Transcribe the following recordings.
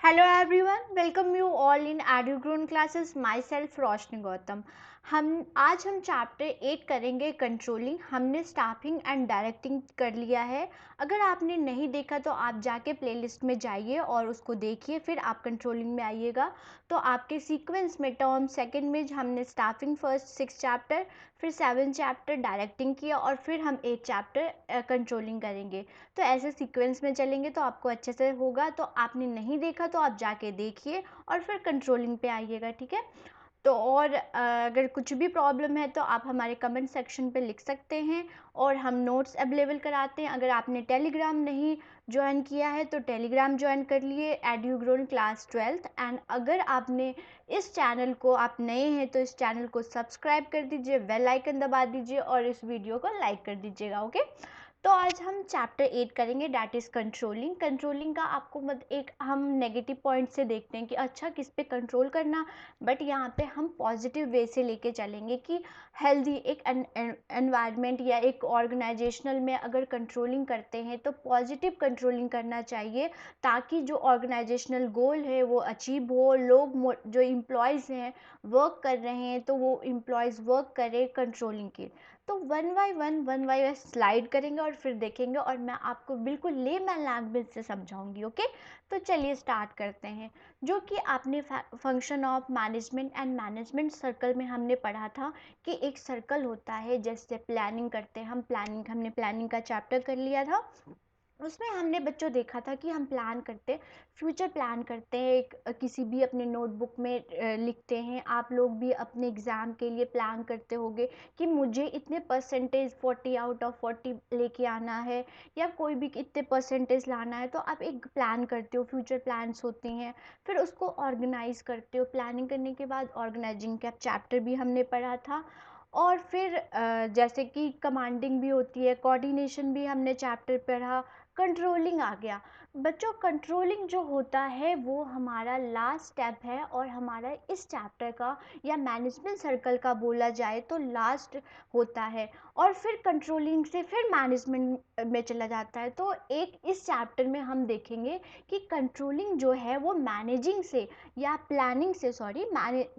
Hello everyone, welcome you all in EduGrown classes. Myself रोशनी गौतम. आज हम chapter 8 करेंगे controlling. हमने स्टाफिंग एंड डायरेक्टिंग कर लिया है. अगर आपने नहीं देखा तो आप जाके प्लेलिस्ट में जाइए और उसको देखिए, फिर आप कंट्रोलिंग में आइएगा. तो आपके सीक्वेंस में टर्म सेकंड में हमने स्टाफिंग फर्स्ट 6 चैप्टर, फिर 7 चैप्टर डायरेक्टिंग किया और फिर हम 8 चैप्टर कंट्रोलिंग करेंगे. तो ऐसे सीक्वेंस में चलेंगे तो आपको अच्छे से होगा. तो आपने नहीं देखा तो आप जाके देखिए और फिर कंट्रोलिंग पे आइएगा, ठीक है. तो और अगर कुछ भी प्रॉब्लम है तो आप हमारे कमेंट सेक्शन पे लिख सकते हैं और हम नोट्स अवेलेबल कराते हैं. अगर आपने टेलीग्राम नहीं ज्वाइन किया है तो टेलीग्राम ज्वाइन कर लिए, एड्यूग्रोन क्लास 12th. एंड अगर आपने इस चैनल को, आप नए हैं तो इस चैनल को सब्सक्राइब कर दीजिए, बेल आइकन दबा दीजिए और इस वीडियो को लाइक कर दीजिएगा. ओके. तो आज हम चैप्टर 8 करेंगे, डैट इज़ कंट्रोलिंग. कंट्रोलिंग का आपको एक हम नेगेटिव पॉइंट से देखते हैं कि अच्छा किस पे कंट्रोल करना, बट यहाँ पे हम पॉजिटिव वे से लेके चलेंगे कि हेल्दी एक एनवायरनमेंट या एक ऑर्गेनाइजेशनल में अगर कंट्रोलिंग करते हैं तो पॉजिटिव कंट्रोलिंग करना चाहिए, ताकि जो ऑर्गेनाइजेशनल गोल है वो अचीव हो. लोग जो एम्प्लॉयज़ हैं वर्क कर रहे हैं तो वो एम्प्लॉयज़ वर्क करें कंट्रोलिंग के. तो वन बाय वन स्लाइड करेंगे और फिर देखेंगे और मैं आपको बिल्कुल लेमैन लैंग्वेज से समझाऊंगी. ओके. तो चलिए स्टार्ट करते हैं. जो कि आपने function of management and management circle में हमने पढ़ा था कि एक सर्कल होता है, जैसे प्लानिंग करते हैं हम. हमने प्लानिंग का चैप्टर कर लिया था. उसमें हमने बच्चों देखा था कि हम प्लान करते, फ्यूचर प्लान करते हैं. किसी भी अपने नोटबुक में लिखते हैं. आप लोग भी अपने एग्ज़ाम के लिए प्लान करते होंगे कि मुझे इतने परसेंटेज 40 आउट ऑफ 40 लेके आना है या कोई भी इतने परसेंटेज लाना है. तो आप एक प्लान करते हो, फ्यूचर प्लान्स होती हैं. फिर उसको ऑर्गेनाइज करते हो. प्लानिंग करने के बाद ऑर्गेनाइजिंग का चैप्टर भी हमने पढ़ा था. और फिर जैसे कि कमांडिंग भी होती है, कोऑर्डिनेशन भी हमने चैप्टर पढ़ा. कंट्रोलिंग आ गया. बच्चों कंट्रोलिंग जो होता है वो हमारा लास्ट स्टेप है और हमारा इस चैप्टर का या मैनेजमेंट सर्कल का बोला जाए तो लास्ट होता है. और फिर कंट्रोलिंग से फिर मैनेजमेंट में चला जाता है. तो एक इस चैप्टर में हम देखेंगे कि कंट्रोलिंग जो है वो मैनेजिंग से या प्लानिंग से,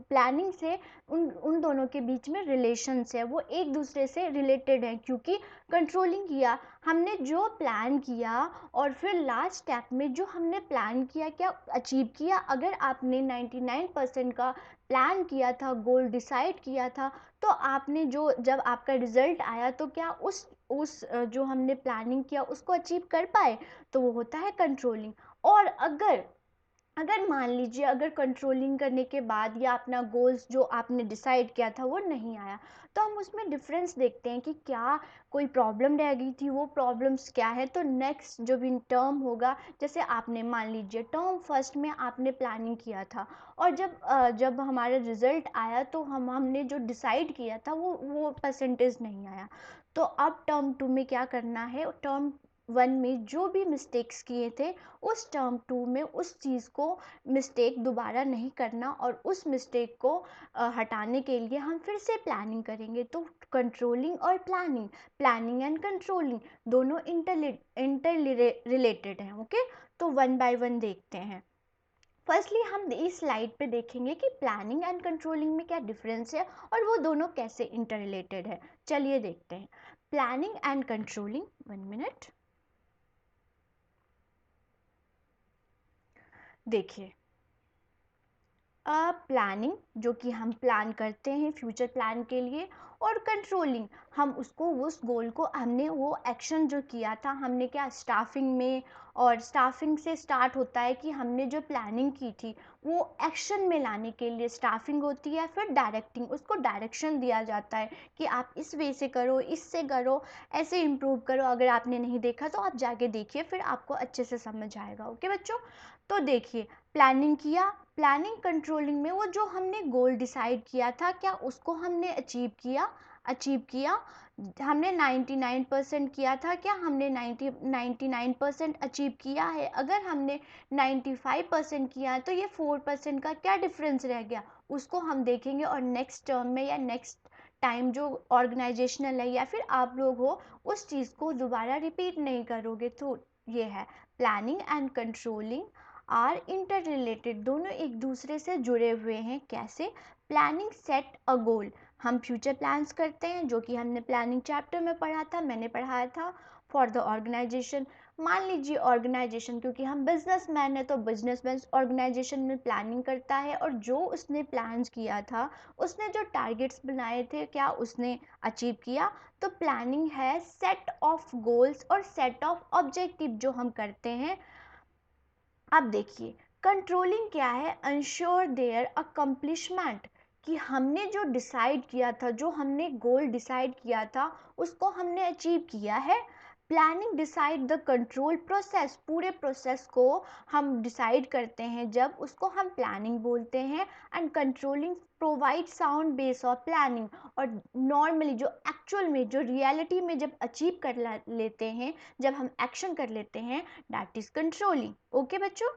प्लानिंग से उन उन दोनों के बीच में रिलेशंस है, वो एक दूसरे से रिलेटेड है. क्योंकि कंट्रोलिंग किया हमने, जो प्लान किया और फिर लास्ट स्टेप में जो हमने प्लान किया क्या अचीव किया. अगर आपने 99% का प्लान किया था, गोल डिसाइड किया था, तो आपने जो जब आपका रिजल्ट आया तो क्या उस जो हमने प्लानिंग किया उसको अचीव कर पाए, तो वो होता है कंट्रोलिंग. और अगर अगर मान लीजिए अगर कंट्रोलिंग करने के बाद या अपना गोल्स जो आपने डिसाइड किया था वो नहीं आया, तो हम उसमें डिफरेंस देखते हैं कि क्या कोई प्रॉब्लम रह गई थी, वो प्रॉब्लम्स क्या है. तो नेक्स्ट जो भी टर्म होगा, जैसे आपने मान लीजिए टर्म फर्स्ट में आपने प्लानिंग किया था और जब हमारा रिजल्ट आया तो हमने जो डिसाइड किया था वो परसेंटेज नहीं आया. तो अब टर्म टू में क्या करना है, टर्म वन में जो भी मिस्टेक्स किए थे उस टर्म टू में उस चीज़ को मिस्टेक दोबारा नहीं करना और उस मिस्टेक को हटाने के लिए हम फिर से प्लानिंग करेंगे. तो कंट्रोलिंग और प्लानिंग, प्लानिंग एंड कंट्रोलिंग दोनों इंटर रिलेटेड हैं. ओके. तो वन बाय वन देखते हैं. फर्स्टली हम इस स्लाइड पे देखेंगे कि प्लानिंग एंड कंट्रोलिंग में क्या डिफरेंस है और वो दोनों कैसे इंटर रिलेटेड है. चलिए देखते हैं. Planning and controlling, 1 minute. देखिए, प्लानिंग जो कि हम प्लान करते हैं फ्यूचर प्लान के लिए, और कंट्रोलिंग हम उसको, उस गोल को हमने वो एक्शन जो किया था, हमने क्या स्टाफिंग में, और स्टाफिंग से स्टार्ट होता है कि हमने जो प्लानिंग की थी वो एक्शन में लाने के लिए स्टाफिंग होती है. फिर डायरेक्टिंग, उसको डायरेक्शन दिया जाता है कि आप इस वे से करो, इससे करो, ऐसे इम्प्रूव करो. अगर आपने नहीं देखा तो आप जाके देखिए, फिर आपको अच्छे से समझ आएगा. ओके बच्चों. तो देखिए, प्लानिंग किया, प्लानिंग कंट्रोलिंग में वो जो हमने गोल डिसाइड किया था क्या उसको हमने अचीव किया. हमने 99% किया था, क्या हमने 99% अचीव किया है. अगर हमने 95% किया तो ये 4% का क्या डिफरेंस रह गया, उसको हम देखेंगे. और नेक्स्ट टर्म में या नेक्स्ट टाइम जो ऑर्गेनाइजेशनल है या फिर आप लोग हो, उस चीज़ को दोबारा रिपीट नहीं करोगे. तो ये है planning and controlling. Are interrelated, दोनों एक दूसरे से जुड़े हुए हैं। कैसे? प्लानिंग सेट अ गोल, हम फ्यूचर प्लान्स करते हैं, जो कि हमने प्लानिंग चैप्टर में पढ़ा था, मैंने पढ़ाया था। फॉर द ऑर्गेनाइजेशन, मान लीजिए ऑर्गेनाइजेशन, क्योंकि हम बिजनेसमैन है तो बिजनेसमैन ऑर्गेनाइजेशन में प्लानिंग करता है, और जो उसने प्लान्स किया था, उसने जो टारगेट्स बनाए थे, क्या उसने अचीव किया? तो प्लानिंग है सेट ऑफ गोल्स और सेट ऑफ ऑब्जेक्टिव जो हम करते हैं। अब देखिए, कंट्रोलिंग क्या है? अंश्योर देयर अकम्प्लिशमेंट, कि हमने जो डिसाइड किया था, जो हमने गोल डिसाइड किया था, उसको हमने अचीव किया है। Planning decide the control process, पूरे प्रोसेस को हम डिसाइड करते हैं जब, उसको हम प्लानिंग बोलते हैं। And controlling provide sound base of planning, और नॉर्मली जो एक्चुअल में, जो रियलिटी में जब अचीव कर लेते हैं, जब हम एक्शन कर लेते हैं, दैट इज कंट्रोलिंग। ओके बच्चों,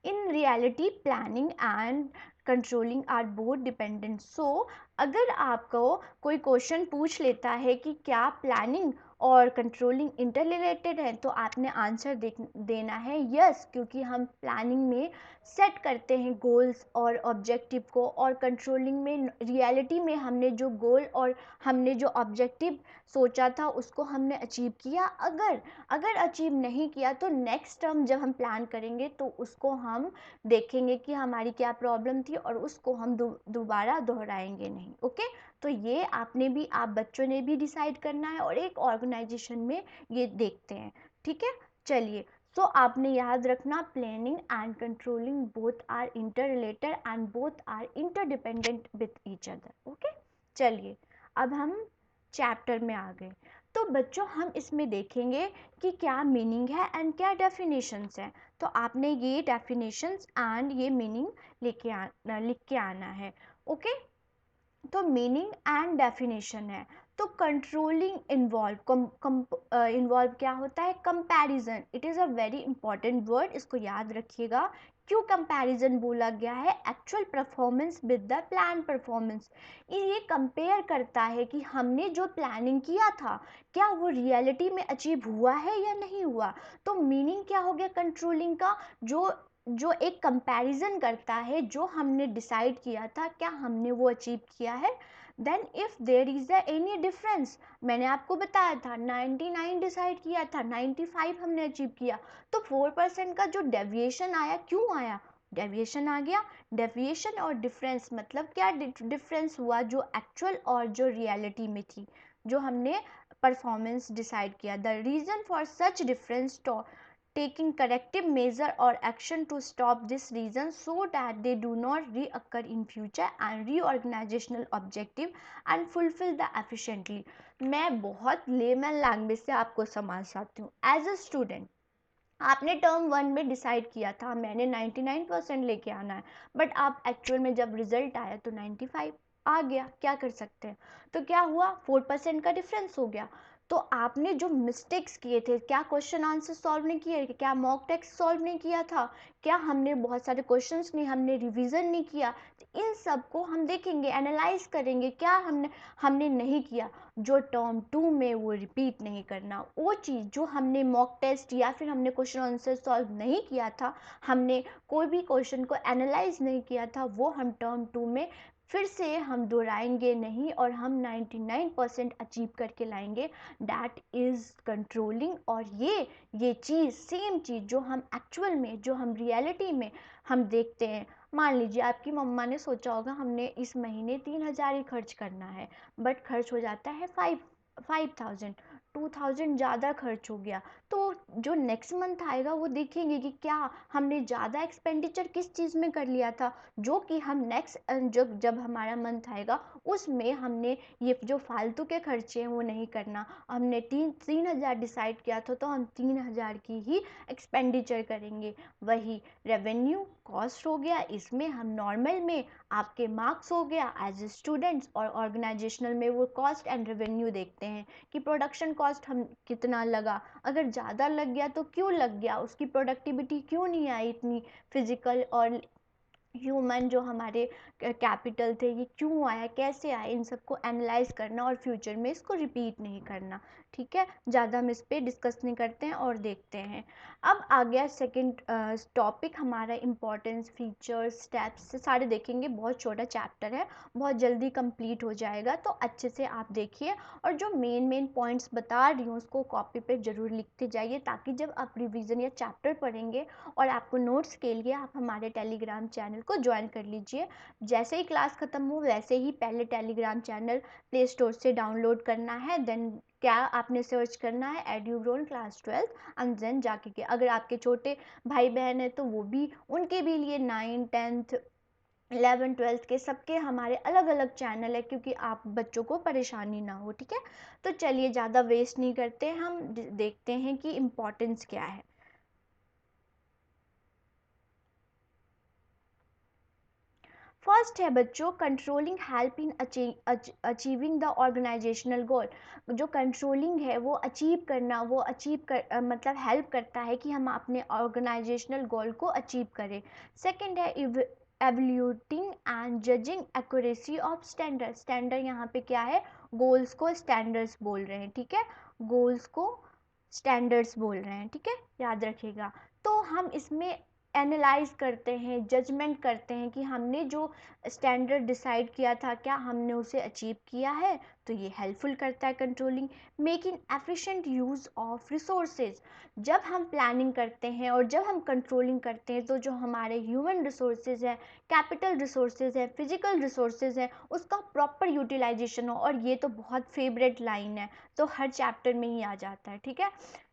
in reality planning and controlling are both dependent. So अगर आपको कोई क्वेश्चन पूछ लेता है कि क्या प्लानिंग और कंट्रोलिंग इंटर रिलेटेड है, तो आपने आंसर देना है यस, क्योंकि हम प्लानिंग में सेट करते हैं गोल्स और ऑब्जेक्टिव को, और कंट्रोलिंग में रियलिटी में हमने जो गोल और हमने जो ऑब्जेक्टिव सोचा था, उसको हमने अचीव किया। अगर अचीव नहीं किया, तो नेक्स्ट टर्म जब हम प्लान करेंगे, तो उसको हम देखेंगे कि हमारी क्या प्रॉब्लम थी, और उसको हम दोबारा दोहराएंगे नहीं। ओके, तो ये आप बच्चों ने भी डिसाइड करना है, और एक ऑर्गेनाइजेशन में ये देखते हैं। ठीक है, चलिए। सो आपने याद रखना, planning and controlling both are interrelated and both are interdependent with each other. Okay, चलिए, अब हम चैप्टर में आ गए। तो बच्चों, हम इसमें देखेंगे कि क्या मीनिंग है एंड क्या डेफिनेशंस हैं। तो आपने ये डेफिनेशंस एंड ये मीनिंग लिख के आना है। ओके, तो मीनिंग एंड डेफिनेशन है। तो कंट्रोलिंग इन्वॉल्व क्या होता है? Comparison. It is a very important word, इसको याद रखिएगा। क्यों कंपैरिजन बोला गया है? Actual performance with the plan performance. ये कंपेयर करता है कि हमने जो प्लानिंग किया था, क्या वो रियलिटी में अचीव हुआ है या नहीं हुआ। तो मीनिंग क्या हो गया कंट्रोलिंग का? जो जो एक कंपैरिजन करता है, जो हमने डिसाइड किया था, क्या हमने वो अचीव किया है। Then if there is any difference, मैंने आपको बताया था 99 डिसाइड किया था, 95 हमने अचीव किया, तो 4% का जो डेविएशन आया, क्यों आया? डेविएशन आ गया। डेविएशन और डिफरेंस मतलब क्या डिफरेंस हुआ? जो एक्चुअल और जो रियलिटी में थी, जो हमने परफॉर्मेंस डिसाइड किया। The reason for such difference, taking corrective measure or action to stop this reason so that they do not reoccur in future and reorganizational objective and fulfill the efficiently। मैं बहुत layman language से आपको समझाती हूँ। As a student, आपने term 1 में decide किया था मैंने 99% लेके आना है, बट आप एक्चुअल में जब रिजल्ट आया तो 95 आ गया, क्या कर सकते हैं। तो क्या हुआ? 4% का डिफरेंस हो गया। तो आपने जो मिस्टेक्स किए थे, क्या क्वेश्चन आंसर सॉल्व नहीं किए, क्या मॉक टेस्ट सॉल्व नहीं किया था, क्या हमने बहुत सारे क्वेश्चंस नहीं, हमने रिवीजन नहीं किया, तो इन सब को हम देखेंगे, एनालाइज करेंगे, क्या हमने नहीं किया, जो टर्म 2 में वो रिपीट नहीं करना। वो चीज़ जो हमने मॉक टेस्ट या फिर हमने क्वेश्चन आंसर सॉल्व नहीं किया था, हमने कोई भी क्वेश्चन को एनालाइज नहीं किया था, वो हम टर्म 2 में फिर से हम दोहराएंगे नहीं, और हम 99% अचीव करके लाएंगे। That is controlling. और ये चीज़, सेम चीज़ जो हम एक्चुअल में, जो हम रियलिटी में हम देखते हैं। मान लीजिए आपकी मम्मा ने सोचा होगा हमने इस महीने 3000 ही खर्च करना है, बट खर्च हो जाता है 5000, 2000 ज़्यादा खर्च हो गया। तो जो नेक्स्ट मंथ आएगा, वो देखेंगे कि क्या हमने ज़्यादा एक्सपेंडिचर किस चीज़ में कर लिया था, जो कि हम नेक्स्ट जब हमारा मंथ आएगा, उसमें हमने ये जो फालतू के खर्चे हैं वो नहीं करना। हमने 3000 डिसाइड किया था, तो हम 3000 की ही एक्सपेंडिचर करेंगे। वही रेवेन्यू कॉस्ट हो गया, इसमें हम नॉर्मल में आपके मार्क्स हो गया एज ए स्टूडेंट्स, और ऑर्गेनाइजेशनल में वो कॉस्ट एंड रेवेन्यू देखते हैं कि प्रोडक्शन कॉस्ट हम कितना लगा, अगर ज़्यादा लग गया तो क्यों लग गया, उसकी प्रोडक्टिविटी क्यों नहीं आई इतनी, फिजिकल और ह्यूमन जो हमारे कैपिटल थे, ये क्यों आया, कैसे आया, इन सबको एनालाइज करना, और फ्यूचर में इसको रिपीट नहीं करना। ठीक है, ज़्यादा हम इस पर डिस्कस नहीं करते हैं और देखते हैं। अब आ गया सेकंड टॉपिक हमारा, इम्पोर्टेंस, फीचर्स, स्टेप्स सारे देखेंगे। बहुत छोटा चैप्टर है, बहुत जल्दी कंप्लीट हो जाएगा, तो अच्छे से आप देखिए और जो मेन पॉइंट्स बता रही हूँ उसको कॉपी पे ज़रूर लिखते जाइए, ताकि जब आप रिवीजन या चैप्टर पढ़ेंगे और आपको नोट्स के लिए आप हमारे टेलीग्राम चैनल को ज्वाइन कर लीजिए। जैसे ही क्लास ख़त्म हो वैसे ही पहले टेलीग्राम चैनल प्ले स्टोर से डाउनलोड करना है, देन क्या आपने सर्च करना है एड्यूग्रोन क्लास 12 एंड देन जाके के, अगर आपके छोटे भाई बहन है तो वो भी, उनके भी लिए 9, 10th, 11, 12th के सबके हमारे अलग अलग चैनल है, क्योंकि आप बच्चों को परेशानी ना हो। ठीक है, तो चलिए ज़्यादा वेस्ट नहीं करते, हम देखते हैं कि इम्पोर्टेंस क्या है। फर्स्ट है बच्चों, controlling help in achieving the organisational goal. जो कंट्रोलिंग है वो अचीव करना, वो मतलब हेल्प करता है कि हम अपने ऑर्गेनाइजेशनल गोल को अचीव करें। सेकंड है evaluating and judging accuracy of standard. Standard यहाँ पे क्या है, गोल्स को स्टैंडर्ड्स बोल रहे हैं। ठीक है, गोल्स को स्टैंडर्ड्स बोल रहे हैं। ठीक है, याद रखिएगा। तो हम इसमें एनालाइज करते हैं, जजमेंट करते हैं कि हमने जो स्टैंडर्ड डिसाइड किया था क्या हमने उसे अचीव किया है, तो ये हेल्पफुल करता है controlling. Making efficient use of resources. जब हम प्लानिंग करते हैं और जब हम कंट्रोलिंग करते हैं तो जो हमारे ह्यूमन रिसोर्सेज है, कैपिटल रिसोर्सेज है, फिजिकल रिसोर्सेज है, उसका प्रॉपर यूटिलाइजेशन हो। और ये तो बहुत फेवरेट लाइन है, तो हर चैप्टर में ही आ जाता है। ठीक है,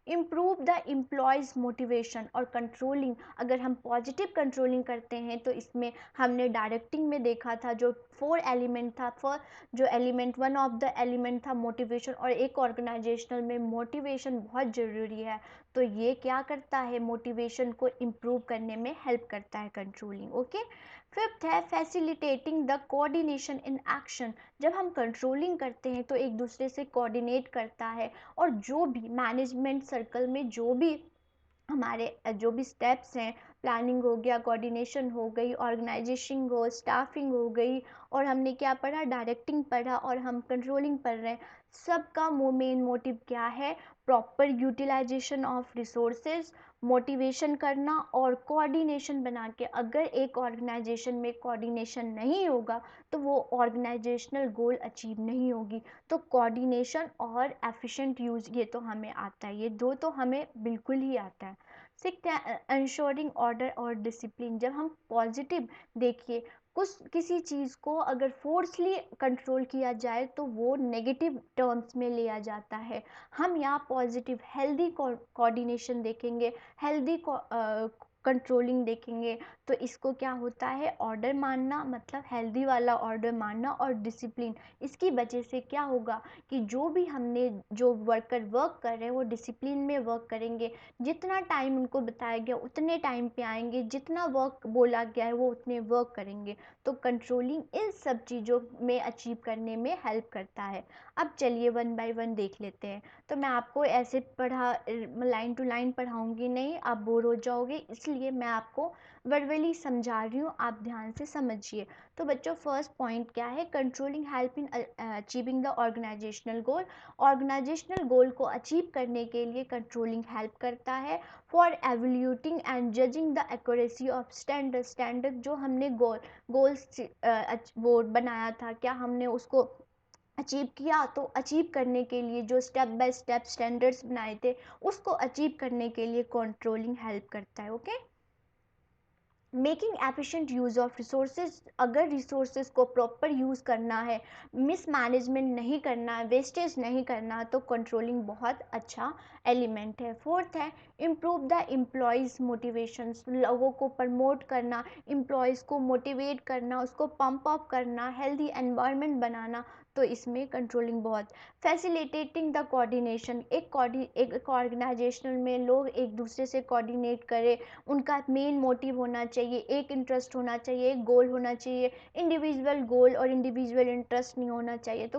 इम्प्रूव द एम्प्लॉयज़ मोटिवेशन और कंट्रोलिंग। अगर हम पॉजिटिव कंट्रोलिंग करते हैं तो इसमें हमने डायरेक्टिंग में देखा था जो 4 एलिमेंट था, जो element, one of the element था मोटिवेशन, और एक ऑर्गेनाइजेशनल में मोटिवेशन बहुत ज़रूरी है। तो ये क्या करता है, मोटिवेशन को इम्प्रूव करने में हेल्प करता है कंट्रोलिंग। ओके, फिफ्थ है facilitating the coordination in action. जब हम कंट्रोलिंग करते हैं तो एक दूसरे से कोऑर्डिनेट करता है, और जो भी मैनेजमेंट सर्कल में जो भी हमारे जो भी स्टेप्स हैं, प्लानिंग हो गया, कोऑर्डिनेशन हो गई, ऑर्गेनाइजेशन हो, स्टाफिंग हो गई, और हमने क्या पढ़ा, डायरेक्टिंग पढ़ा, और हम कंट्रोलिंग पढ़ रहे हैं, सबका मेन मोटिव क्या है, proper utilization of resources, motivation करना और कोऑर्डिनेशन बना के। अगर एक ऑर्गेनाइजेशन में कोऑर्डिनेशन नहीं होगा तो वो ऑर्गेनाइजेशनल गोल अचीव नहीं होगी। तो कोऑर्डिनेशन और एफिशिएंट यूज़ ये तो हमें आता है, ये दो तो हमें बिल्कुल ही आता है। सिक्स्थ है इंश्योरिंग ऑर्डर और डिसिप्लिन। जब हम पॉजिटिव, देखिए कुछ किसी चीज़ को अगर फोर्सली कंट्रोल किया जाए तो वो नेगेटिव टर्म्स में लिया जाता है। हम यहाँ पॉजिटिव हेल्दी कोऑर्डिनेशन देखेंगे, हेल्दी कंट्रोलिंग देखेंगे। तो इसको क्या होता है, ऑर्डर मानना, मतलब हेल्दी वाला ऑर्डर मानना, और डिसिप्लिन। इसकी वजह से क्या होगा कि जो भी हमने, जो वर्कर वर्क कर रहे हैं वो डिसिप्लिन में वर्क करेंगे, जितना टाइम उनको बताया गया उतने टाइम पे आएंगे, जितना वर्क बोला गया है वो उतने वर्क करेंगे। तो कंट्रोलिंग इन सब चीज़ों में अचीव करने में हेल्प करता है। अब चलिए वन बाय वन देख लेते हैं। तो मैं आपको ऐसे लाइन टू लाइन पढ़ाऊंगी नहीं, आप बोर हो जाओगे, इसलिए मैं आपको वर्बली समझा रही हूँ, आप ध्यान से समझिए। तो बच्चों फर्स्ट पॉइंट क्या है, controlling help in achieving the organisational goal. Organisational goal को अचीव करने के लिए कंट्रोलिंग हेल्प करता है। For evaluating and judging the accuracy of standard. Standard जो हमने गोल्स वो बनाया था, क्या हमने उसको अचीव किया, तो अचीव करने के लिए जो स्टेप बाय स्टेप स्टैंडर्ड्स बनाए थे उसको अचीव करने के लिए कंट्रोलिंग हेल्प करता है। Okay, making efficient use of resources. अगर रिसोर्सेज को प्रॉपर यूज़ करना है, मिसमैनेजमेंट नहीं करना है, वेस्टेज नहीं करना, तो कंट्रोलिंग बहुत अच्छा एलिमेंट है। फोर्थ है इम्प्रूव द एम्प्लॉयज़ मोटिवेशंस। लोगों को प्रमोट करना, एम्प्लॉयज़ को मोटिवेट करना, उसको पंप अप करना, हेल्दी एनवायरनमेंट बनाना, तो इसमें कंट्रोलिंग बहुत। Facilitating the coordination. एक ऑर्गेनाइजेशनल में लोग एक दूसरे से कोऑर्डिनेट करें, उनका मेन मोटिव होना चाहिए, एक इंटरेस्ट होना चाहिए, एक गोल होना चाहिए। इंडिविजुअल गोल और इंडिविजुअल इंटरेस्ट नहीं होना चाहिए। तो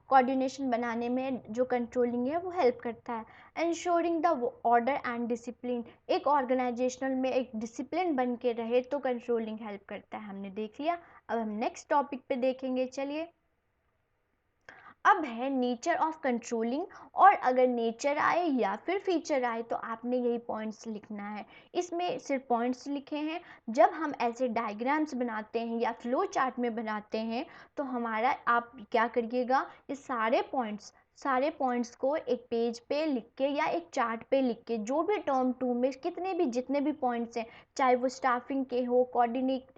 कोऑर्डिनेशन बनाने में जो कंट्रोलिंग है वो हेल्प करता है। Ensuring the order and discipline. एक ऑर्गेनाइजेशनल में एक डिसिप्लिन बन के रहे तो कंट्रोलिंग हेल्प करता है, हमने देख लिया। अब हम नेक्स्ट टॉपिक पे देखेंगे, चलिए। अब है नेचर ऑफ कंट्रोलिंग, और अगर नेचर आए या फिर फीचर आए तो आपने यही पॉइंट्स लिखना है। इसमें सिर्फ पॉइंट्स लिखे हैं। जब हम ऐसे डायग्राम्स बनाते हैं या फ्लो चार्ट में बनाते हैं तो हमारा आप क्या करिएगा, ये सारे पॉइंट्स को एक पेज पे लिख के या एक चार्ट पे लिख के, जो भी टर्म टू में कितने भी जितने भी पॉइंट्स हैं, चाहे वो स्टाफिंग के हो, कोऑर्डिनेट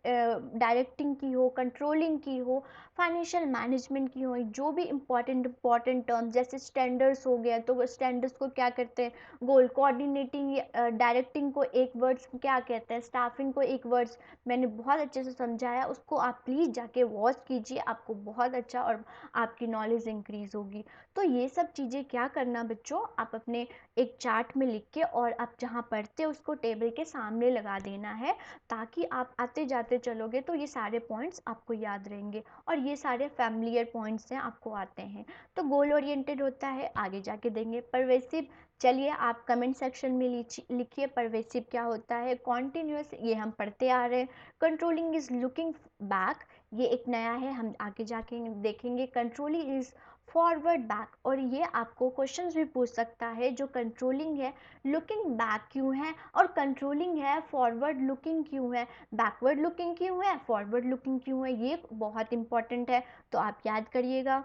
डायरेक्टिंग की हो, कंट्रोलिंग की हो, फाइनेंशियल मैनेजमेंट की हो, जो भी इंपॉर्टेंट टर्म्स जैसे स्टैंडर्ड्स हो गया, तो स्टैंडर्ड्स को क्या करते हैं, गोल, कोऑर्डिनेटिंग डायरेक्टिंग को एक वर्ड्स क्या कहते हैं, स्टाफिंग को एक वर्ड्स, मैंने बहुत अच्छे से समझाया, उसको आप प्लीज़ जाके वॉच कीजिए, आपको बहुत अच्छा और आपकी नॉलेज इंक्रीज होगी। तो ये सब चीज़ें क्या करना बच्चों, आप अपने एक चार्ट में लिख के और आप जहाँ पढ़ते हो उसको टेबल के सामने लगा देना है, ताकि आप आते जाते चलोगे तो ये सारे पॉइंट्स आपको याद रहेंगे, और ये सारे फैमिलियर पॉइंट्स हैं, आपको आते हैं। तो गोल ओरिएंटेड होता है, आगे जाके देंगे। परवेसिव, चलिए आप कमेंट सेक्शन में लिखिए परवेसिव क्या होता है। कॉन्टिन्यूस, ये हम पढ़ते आ रहे हैं। कंट्रोलिंग इज लुकिंग बैक, ये एक नया है, हम आगे जाके देखेंगे। कंट्रोलिंग इज फॉरवर्ड बैक, और ये आपको क्वेश्चंस भी पूछ सकता है, जो कंट्रोलिंग है लुकिंग बैक क्यों है, और कंट्रोलिंग है फॉरवर्ड लुकिंग क्यों है, बैकवर्ड लुकिंग क्यों है, फॉरवर्ड लुकिंग क्यों है, ये बहुत इंपॉर्टेंट है, तो आप याद करिएगा।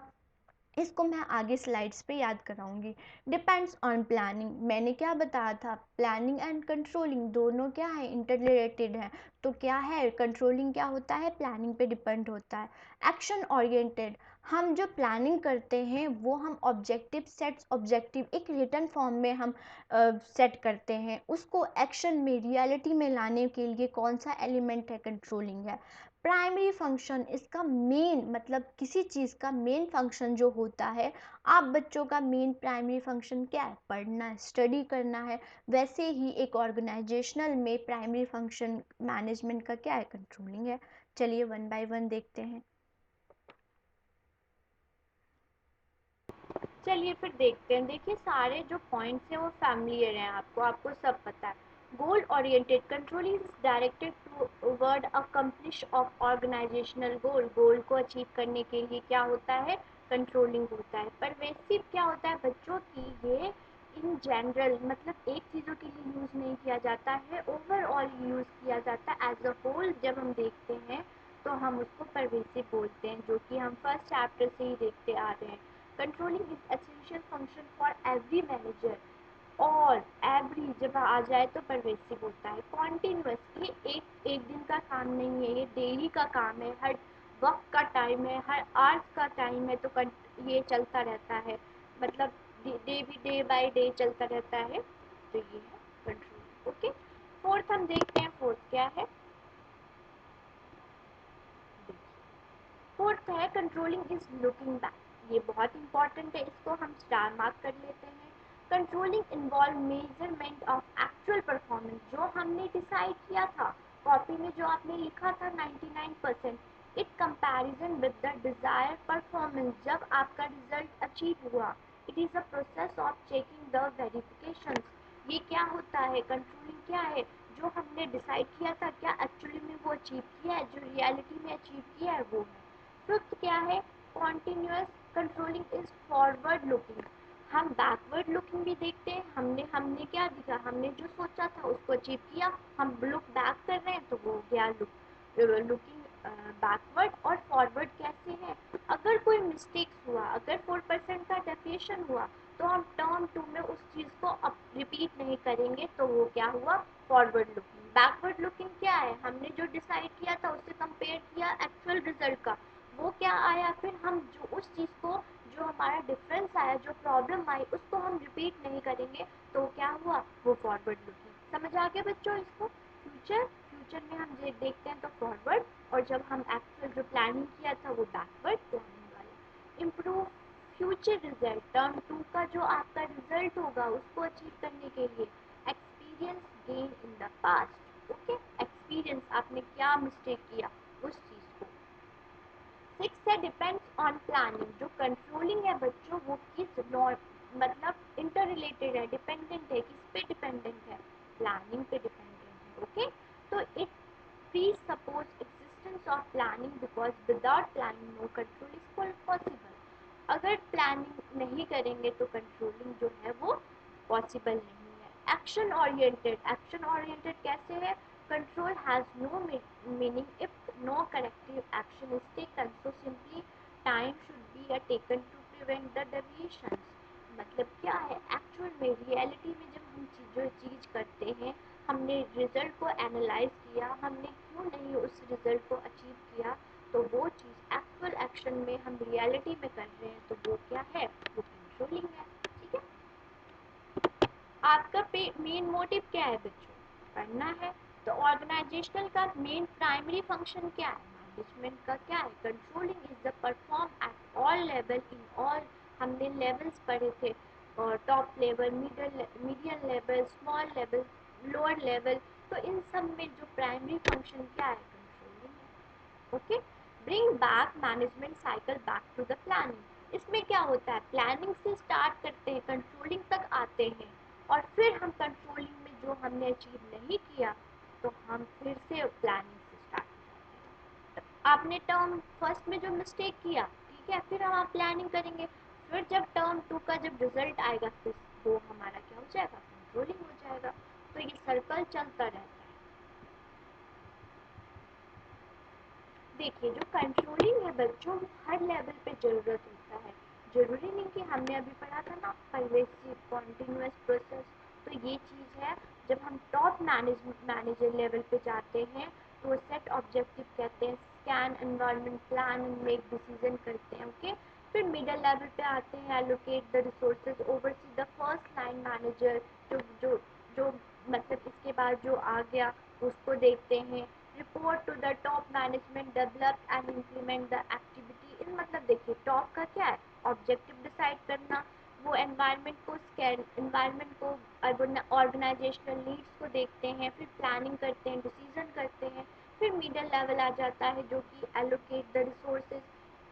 इसको मैं आगे स्लाइड्स पे याद कराऊंगी। डिपेंड्स ऑन प्लानिंग, मैंने क्या बताया था, प्लानिंग एंड कंट्रोलिंग दोनों क्या है, इंटर रिलेटेड है। तो क्या है, कंट्रोलिंग क्या होता है, प्लानिंग पे डिपेंड होता है। एक्शन ओरिएंटेड, हम जो प्लानिंग करते हैं वो हम ऑब्जेक्टिव सेट्स, ऑब्जेक्टिव एक रिटर्न फॉर्म में हम सेट करते हैं, उसको एक्शन में रियलिटी में लाने के लिए कौन सा एलिमेंट है, कंट्रोलिंग है। प्राइमरी फंक्शन, इसका मेन मतलब किसी चीज़ का मेन फंक्शन जो होता है, आप बच्चों का मेन प्राइमरी फंक्शन क्या है, पढ़ना है, स्टडी करना है। वैसे ही एक ऑर्गेनाइजेशनल में प्राइमरी फंक्शन मैनेजमेंट का क्या है, कंट्रोलिंग है। चलिए वन बाय वन देखते हैं। चलिए फिर देखते हैं। देखिए सारे जो पॉइंट्स हैं वो फैमिलियर हैं, आपको आपको सब पता है। Goal oriented, controlling is directed toward accomplish of organisational goal, goal को अचीव करने के लिए क्या होता है, कंट्रोलिंग होता है। परवेसिव क्या होता है बच्चों की, ये इन जनरल मतलब एक चीज़ों के लिए यूज़ नहीं किया जाता है, ओवरऑल यूज़ किया जाता है एज अ होल। जब हम देखते हैं तो हम उसको परवेसिव बोलते हैं, जो कि हम फर्स्ट चैप्टर से ही देखते आ रहे हैं। Controlling is essential function for every manager, और एवरी जब आ जाए तो परवेसिव होता है। कॉन्टिन्यूस, ये एक एक दिन का काम नहीं है, ये डेली का काम है, हर वक्त का टाइम है, हर आवर्स का टाइम है, तो ये चलता रहता है, मतलब डे बाय डे चलता रहता है, तो ये है कंट्रोल। ओके, फोर्थ हम देखते हैं, फोर्थ क्या है। फोर्थ है कंट्रोलिंग इज लुकिंग बैक, ये बहुत इंपॉर्टेंट है, इसको हम स्टार मार्क कर लेते हैं। Controlling involve measurement of actual performance, जो हमने डिसाइड किया था कॉपी में, जो आपने लिखा था 99%, it comparison with the desire performance, जब आपका रिजल्ट अचीव हुआ। It is a process of checking the verification, ये क्या होता है, कंट्रोलिंग क्या है, जो हमने डिसाइड किया था क्या एक्चुअली में वो अचीव किया है, जो रियलिटी में अचीव किया है वो है। फिफ्थ क्या है, continuous, controlling is forward looking, हम बैकवर्ड लुकिंग भी देखते हैं, हमने हमने क्या दिखा, हमने जो सोचा था उसको अचीव किया, हम लुक बैक कर रहे हैं तो वो गया लुकिंग बैकवर्ड। और फॉरवर्ड कैसे है, अगर कोई मिस्टेक्स हुआ, अगर 4% का डेविएशन हुआ, तो हम टर्म टू में उस चीज़ को अब रिपीट नहीं करेंगे, तो वो क्या हुआ, फॉरवर्ड लुकिंग। बैकवर्ड लुकिंग क्या है, हमने जो डिसाइड किया था उससे कंपेयर किया एक्चुअल रिजल्ट का, वो क्या आया, फिर हम जो उस चीज़ को, जो हमारा डिफरेंस आया, जो प्रॉब्लम आई, उसको हम रिपीट नहीं करेंगे, तो क्या हुआ, वो फॉरवर्ड लुकिंग। समझ आ गया बच्चों इसको। फ्यूचर, फ्यूचर में हम ये देखते हैं तो फॉरवर्ड, और जब हम एक्चुअल जो प्लानिंग किया था वो बैकवर्ड प्लानिंग वाला। Improve future result, term two का जो आपका रिजल्ट होगा उसको अचीव करने के लिए। Experience gain in the past, okay, experience, आपने क्या मिस्टेक किया उस चीज़ को। सिक्स है डिपेंड्स ऑन प्लानिंग, जो कंट्रोलिंग है बच्चों वो किस मतलब इंटर रिलेटेड है, डिपेंडेंट है, किस पे डिपेंडेंट है, प्लानिंग पे डिपेंडेंट है। ओके, तो it presuppose existence of planning, because without planning no control is possible। अगर प्लानिंग नहीं करेंगे तो कंट्रोलिंग जो है वो पॉसिबल नहीं है। एक्शन ओरिएंटेड कैसे है? Control has no meaning if no corrective action is taken, so simply time should be taken to prevent the deviations. मतलब क्या है? एक्चुअल में रियलिटी में जब हम जो चीज करते हैं, हमने रिजल्ट को एनालाइज किया, हमने क्यों नहीं उस रिजल्ट को अचीव किया, तो वो चीज एक्चुअल एक्शन में हम रियलिटी में कर रहे हैं, तो वो क्या है? वो कंट्रोलिंग है। ठीक है, आपका मेन मोटिव क्या है बच्चों? पढ़ना है। तो ऑर्गेनाइजेशनल का मेन प्राइमरी फंक्शन क्या है? मैनेजमेंट का क्या है? Controlling is the perform at all level in all. हमने लेवल्स पढ़े थे, और top level, medium level, small level, lower level. तो इन सब में जो प्राइमरी फंक्शन क्या है? कंट्रोलिंग है। Okay, bring back management cycle back to the planning. इसमें क्या होता है? प्लानिंग से स्टार्ट करते हैं, कंट्रोलिंग तक आते हैं, और फिर हम कंट्रोलिंग में जो हमने अचीव नहीं किया, तो हम फिर से प्लानिंग से स्टार्ट करते हैं। आपने टर्म फर्स्ट में जो मिस्टेक किया, ठीक है, फिर हम प्लानिंग करेंगे, फिर जब टर्म टू का जब रिजल्ट आएगा, फिर वो हमारा क्या हो जाएगा? कंट्रोलिंग हो जाएगा। तो ये सर्कल चलता रहता है। देखिए, जो कंट्रोलिंग है बच्चों, वो हर लेवल पे ज़रूरत होता है। ज़रूरी नहीं कि हमने अभी पढ़ा था ना, परवेसिव कॉन्टिन्यूस प्रोसेस, तो ये चीज़ है। जब हम टॉप मैनेजर लेवल पे जाते हैं, तो सेट ऑब्जेक्टिव कहते हैं, scan environment, plan and make decision करते हैं। ओके, फिर मिडल लेवल पे आते हैं, allocate the resources, oversee the first line manager, जो जो जो मतलब इसके बाद जो आ गया उसको देखते हैं। Report to the top management, develop and implement the activity. इन मतलब देखिए, टॉप का क्या है? ऑब्जेक्टिव डिसाइड करना, वो एनवायरनमेंट को स्कैन, एनवायरनमेंट को, ऑर्गेनाइजेशनल नीड्स को देखते हैं, फिर प्लानिंग करते हैं, डिसीजन करते हैं। फिर मिडल लेवल आ जाता है, जो कि एलोकेट द रिसोर्सेज।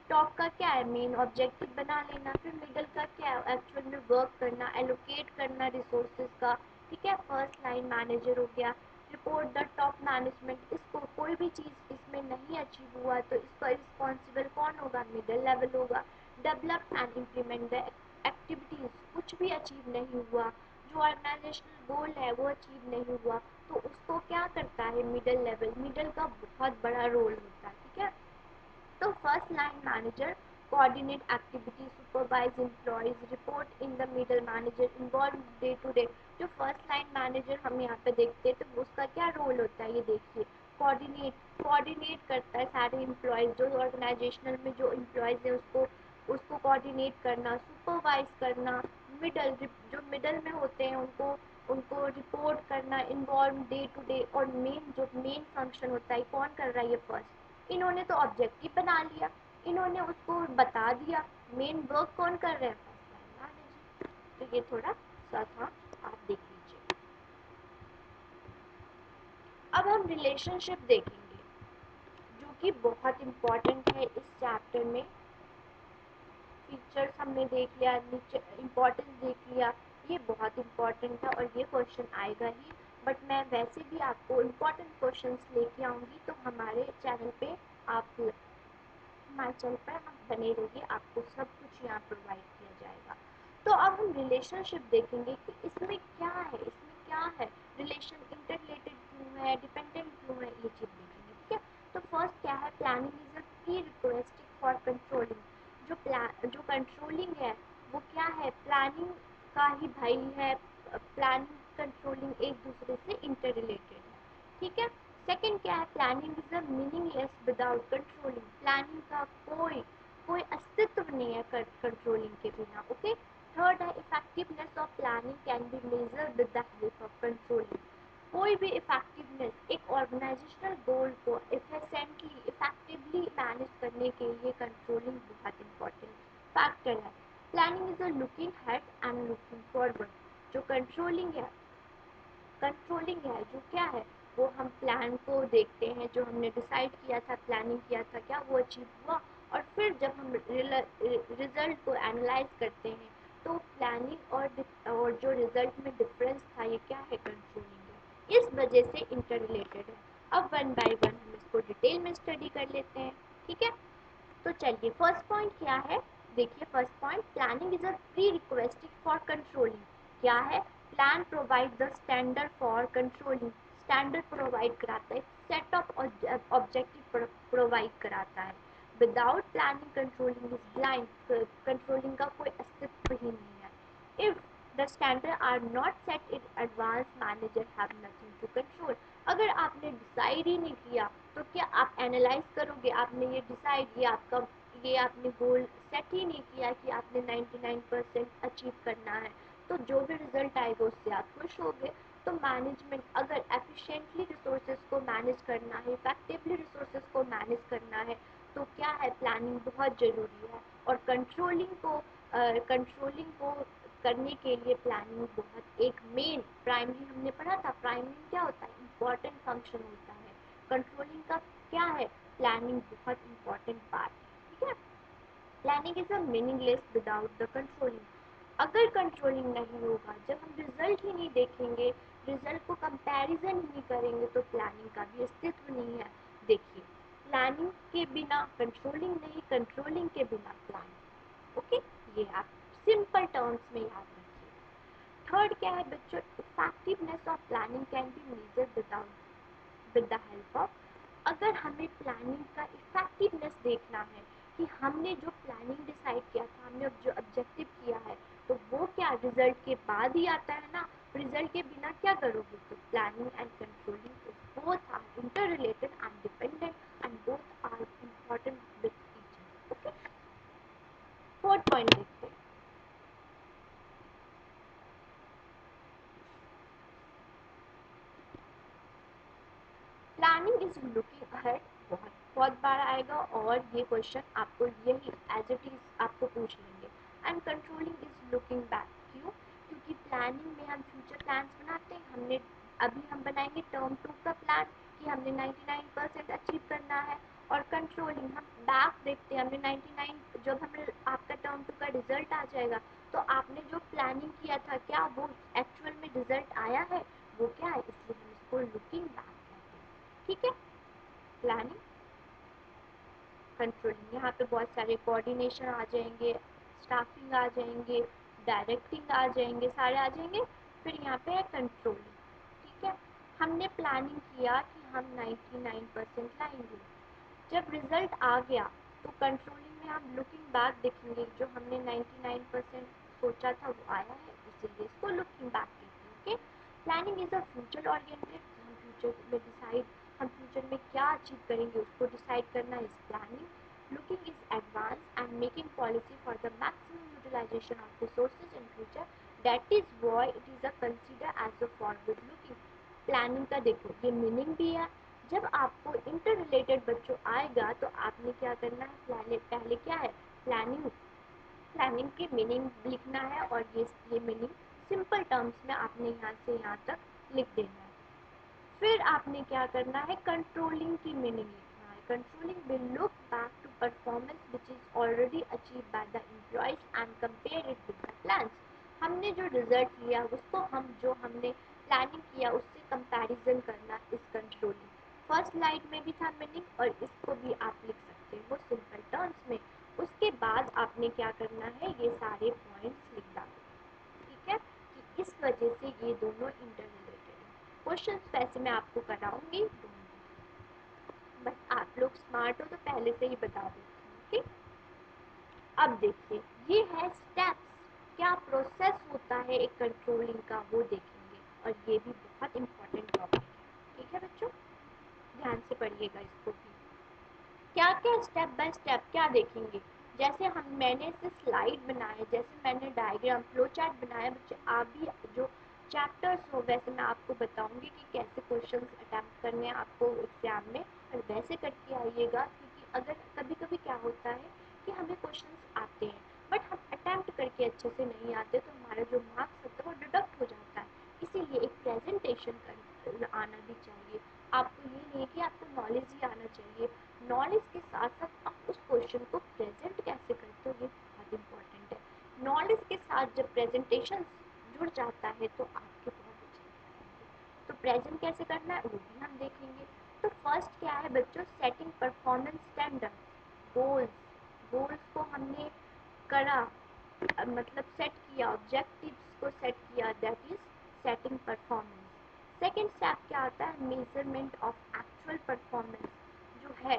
टॉप का क्या है? मेन ऑब्जेक्टिव बना लेना। फिर मिडल का क्या है? एक्चुअल में वर्क करना, एलोकेट करना रिसोर्सेज का। ठीक है, फर्स्ट लाइन मैनेजर हो गया। रिपोर्ट द टॉप मैनेजमेंट, इसको कोई भी चीज़ इसमें नहीं अचीव हुआ तो इसका रिस्पॉन्सिबल कौन होगा? मिडल लेवल होगा। Develop and implement the activities, कुछ भी अचीव नहीं हुआ, जो ऑर्गेनाइजेशनल गोल है वो अचीव नहीं हुआ, तो उसको क्या करता है? Middle level. मिडल का बहुत बड़ा रोल होता है। ठीक है, तो first line manager coordinate activities, supervise employees, report in the middle manager, involve day to day। जो फर्स्ट लाइन मैनेजर हम यहाँ पे देखते हैं, तो उसका क्या रोल होता है? ये देखिए, कोऑर्डिनेट करता है सारे एम्प्लॉयज़, जो ऑर्गेनाइजेशनल में जो एम्प्लॉयज़ है उसको उसको कोऑर्डिनेट करना, सुपरवाइज करना। मिडल, जो मिडल में होते हैं उनको उनको रिपोर्ट करना, इन्वॉल्व डे टू डे। और मेन जो मेन फंक्शन होता है, कौन कर रहा है? ये फर्स्ट। इन्होंने तो ऑब्जेक्टिव बना लिया, इन्होंने उसको बता दिया, मेन वर्क कौन कर रहे हैं? First line manager. तो ये थोड़ा सा था, आप देख लीजिए। अब हम रिलेशनशिप देखेंगे, जो कि बहुत इम्पोर्टेंट है इस चैप्टर में। फीचर्स हमने देख लिया, नीचे इम्पोर्टेंस देख लिया, ये बहुत इम्पोर्टेंट है और ये क्वेश्चन आएगा ही। बट मैं वैसे भी आपको इम्पोर्टेंट क्वेश्चंस लेके आऊँगी, तो हमारे चैनल पे आप हमारे चैनल पर आप बने रहिए, आपको सब कुछ यहाँ प्रोवाइड किया जाएगा। तो अब हम रिलेशनशिप देखेंगे कि इसमें क्या है, इसमें क्या है, रिलेशन इंटररिलेटेड क्यों है, डिपेंडेंट क्यों है, ये चीज़ देखेंगे। ठीक है, तो फर्स्ट क्या है? Planning is a prerequisite for controlling. जो कंट्रोलिंग है वो क्या है? प्लानिंग का ही भाई है। प्लानिंग कंट्रोलिंग एक दूसरे से इंटर रिलेटेड है। ठीक है, सेकंड क्या है? Planning is a meaningless without controlling. Planning का कोई कोई अस्तित्व नहीं है कंट्रोलिंग के बिना। ओके, थर्ड है effectiveness of planning can be measured with the help of controlling. कोई भी इफेक्टिवनेस, एक ऑर्गेनाइजेशनल गोल को इफिशिएंटली इफेक्टिवली मैनेज करने के लिए कंट्रोलिंग बहुत इंपॉर्टेंट फैक्टर है। Planning is a looking head and looking forward. जो कंट्रोलिंग है जो क्या है? वो हम प्लान को देखते हैं, जो हमने डिसाइड किया था, प्लानिंग किया था, क्या वो अचीव हुआ, और फिर जब हम रिजल्ट को एनालाइज करते हैं, तो प्लानिंग और जो रिजल्ट में डिफरेंस था, ये क्या है? कंट्रोलिंग है। इस वजह से इंटर रिलेटेड है। अब वन बाय वन हम इसको डिटेल में स्टडी कर लेते हैं। ठीक है, तो चलिए, फर्स्ट पॉइंट क्या है? देखिए first point, planning is a pre requesting for controlling. क्या है? Plan provide the standard for controlling. Standard provide कराता है, सेट ऑफ ऑब्जेक्टिव प्रोवाइड कराता है। Without planning controlling is blind. Controlling का कोई अस्तित्व ही नहीं है। If the standard are not set in advance, manager have nothing to control. अगर आपने डिसाइड ही नहीं किया तो क्या आप एनालाइज करोगे? आपने ये डिसाइड, ये आपने गोल सेट ही नहीं किया कि आपने 99% अचीव करना है, तो जो भी रिजल्ट आएगा उससे आप खुश होगे। तो मैनेजमेंट, अगर एफिशिएंटली रिसोर्सेज को मैनेज करना है, इफेक्टिवली रिसोर्सेज को मैनेज करना है, तो क्या है, प्लानिंग बहुत ज़रूरी है। और कंट्रोलिंग को करने के लिए प्लानिंग बहुत एक मेन, प्राइमरी हमने पढ़ा था, प्राइमरी क्या होता है, इम्पॉर्टेंट फंक्शन होता है। कंट्रोलिंग का क्या है, प्लानिंग बहुत इम्पॉर्टेंट पार्ट है, ठीक है। Planning is a meaningless without the controlling. अगर कंट्रोलिंग नहीं होगा, जब हम रिजल्ट ही नहीं देखेंगे, रिजल्ट को कंपैरिजन ही नहीं करेंगे, तो प्लानिंग का भी अस्तित्व नहीं है। देखिए, प्लानिंग के बिना कंट्रोलिंग नहीं, कंट्रोलिंग के बिना प्लानिंग। ओके, ये आप सिंपल टर्म्स में याद रखिए। थर्ड क्या है बच्चों, effectiveness of planning can be measured with the help of. अगर हमें प्लानिंग का इफेक्टिवनेस देखना है कि हमने जो प्लानिंग डिसाइड किया था, हमने जो ऑब्जेक्टिव किया है, तो वो क्या रिजल्ट के बाद ही आता है ना। रिजल्ट के बिना क्या करोगे? तो planning and controlling both are interrelated and dependent and both are important with each other. Okay, fourth point देखते हैं। प्लानिंग इज लुकिंग अहेड, बहुत बहुत बार आएगा और ये क्वेश्चन आपको यही एज इट इज आपको पूछ लेंगे। And controlling is looking back. क्यों? क्योंकि प्लानिंग में हम फ्यूचर प्लान्स बनाते हैं। अभी हम बनाएंगे टर्म 2 का प्लान कि हमने 99% अचीव करना है। और कंट्रोलिंग हम बैक देखते हैं, हमने 99, जब हमें आपका टर्म 2 का रिजल्ट आ जाएगा, तो आपने जो प्लानिंग किया था, क्या वो एक्चुअल में रिजल्ट आया है? वो क्या है, इसलिए हम इसको लुकिंग बैक कहते हैं, ठीक है। प्लानिंग, कंट्रोलिंग, यहाँ पे बहुत सारे कोऑर्डिनेशन आ जाएंगे, स्टाफिंग आ जाएंगे, डायरेक्टिंग आ जाएंगे, सारे आ जाएंगे। फिर यहाँ पे है कंट्रोलिंग, ठीक है। हमने प्लानिंग किया कि हम 99% लाएंगे, जब रिजल्ट आ गया तो कंट्रोलिंग में हम लुकिंग बैक देखेंगे, जो हमने 99% सोचा था वो आया है, इसीलिए इसको लुकिंग बैक कहते हैं, okay. Planning is a future oriented, हम फ्यूचर में क्या अचीव करेंगे उसको डिसाइड करना is planning. Looking is advance and making policy for the maximum utilization of resources in future, that is why it is a consider as a forward looking. Planning का देखो ये meaning भी है। जब आपको इंटर रिलेटेड बच्चों आएगा तो आपने क्या करना है, पहले क्या है, प्लानिंग, प्लानिंग की मीनिंग लिखना है, और ये मीनिंग सिंपल टर्म्स में आपने यहाँ से यहाँ तक लिख देना है। फिर आपने क्या करना है, कंट्रोलिंग की मीनिंग लिखना है। Controlling will look back to performance which is already achieve by the employees and compare it with the plans. हमने जो रिजल्ट लिया उसको हम जो हमने प्लानिंग किया उससे कंपैरिजन करना इस कंट्रोलिंग। फर्स्ट स्लाइड में भी था मीनिंग, और इसको भी आप लिख सकते हो सिंपल टर्म्स में। उसके बाद आपने क्या करना है, ये सारे पॉइंट्स लिख डालना, ठीक है, कि इस वजह से ये दोनों इंटर रिलेटेड है। क्वेश्चन वैसे मैं आपको कराऊंगी, बस आप लोग स्मार्ट हो तो पहले से ही बता देती हूँ, ठीक। अब देखिए, ये है स्टेप्स, क्या प्रोसेस होता है एक कंट्रोलिंग का, वो देखेंगे। और ये भी बहुत इंपॉर्टेंट टॉपिक है, ठीक है बच्चों, ध्यान से पढ़िएगा इसको भी। क्या क्या स्टेप बाय स्टेप क्या देखेंगे, जैसे मैंने इसे स्लाइड बनाया, जैसे मैंने डायग्राम फ्लो चार्ट बनाया, बच्चे आप भी जो चैप्टर्स हो वैसे मैं आपको बताऊंगी कि कैसे क्वेश्चंस अटेम्प्ट करने हैं आपको एग्जाम में, और वैसे करके आइएगा। क्योंकि अगर कभी कभी क्या होता है कि हमें क्वेश्चंस आते हैं बट हम अटेम्प्ट करके अच्छे से नहीं आते, तो हमारा जो मार्क्स होता है वो डिडक्ट हो जाता है। इसीलिए एक प्रेजेंटेशन आना भी चाहिए। आपको ये नहीं कि आपको नॉलेज ही आना चाहिए, नॉलेज के साथ साथ आप उस क्वेश्चन को प्रेजेंट कैसे करते हो ये बहुत इंपॉर्टेंट है। नॉलेज के साथ जब प्रेजेंटेशन जुड़ जाता है तो आपके बहुत अच्छे आएंगे। तो प्रेजेंट कैसे करना है वो भी हम देखेंगे। तो फर्स्ट क्या है बच्चों, setting performance standard, goals. Goals को हमने करा, मतलब सेट किया, ऑब्जेक्टिव्स को सेट किया, that is setting performance. Second step क्या आता है, मेजरमेंट ऑफ एक्चुअल परफॉर्मेंस। जो है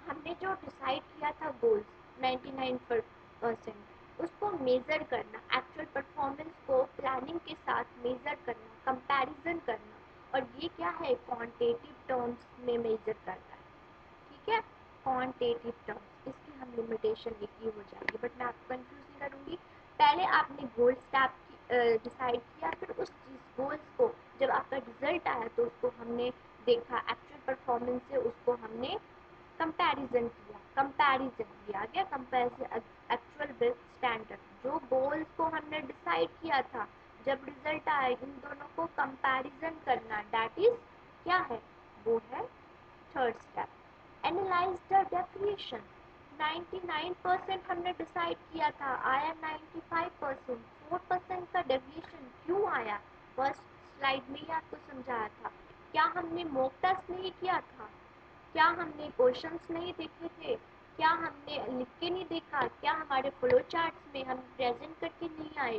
हमने जो डिसाइड किया था गोल्स 99%, उसको मेज़र करना, एक्चुअल परफॉर्मेंस को प्लानिंग के साथ मेज़र करना, कंपैरिजन करना, और ये क्या है, क्वांटिटेटिव टर्म्स में मेज़र करना है। ठीक है, क्वांटिटेटिव टर्म्स, इसकी हम लिमिटेशन लिखी हो जाएगी, बट मैं आपको कंफ्यूज नहीं करूँगी। पहले आपने गोल स्टेप डिसाइड किया, फिर उस चीज़ गोल्स को जब आपका रिजल्ट आया तो उसको हमने देखा, एक्चुअल परफॉर्मेंस से उसको हमने कंपैरिजन किया, कंपैरिजन दिया गया, कंपैरिजन एक्चुअल विद स्टैंडर्ड। जो गोल्स को हमने डिसाइड किया था, जब रिजल्ट आया, इन दोनों को कंपैरिजन करना, दैट इज क्या है, वो है third step. Analyse the definition. 99% हमने डिसाइड किया था, आया 95%, 4% का डेविएशन क्यों आया, फर्स्ट स्लाइड में ही आपको समझाया था। क्या हमने मॉक टेस्ट नहीं किया था, क्या हमने क्वेश्चंस नहीं देखे थे, क्या हमने लिख के नहीं देखा, क्या हमारे फ्लो चार्ट्स में हम प्रेजेंट करके नहीं आए,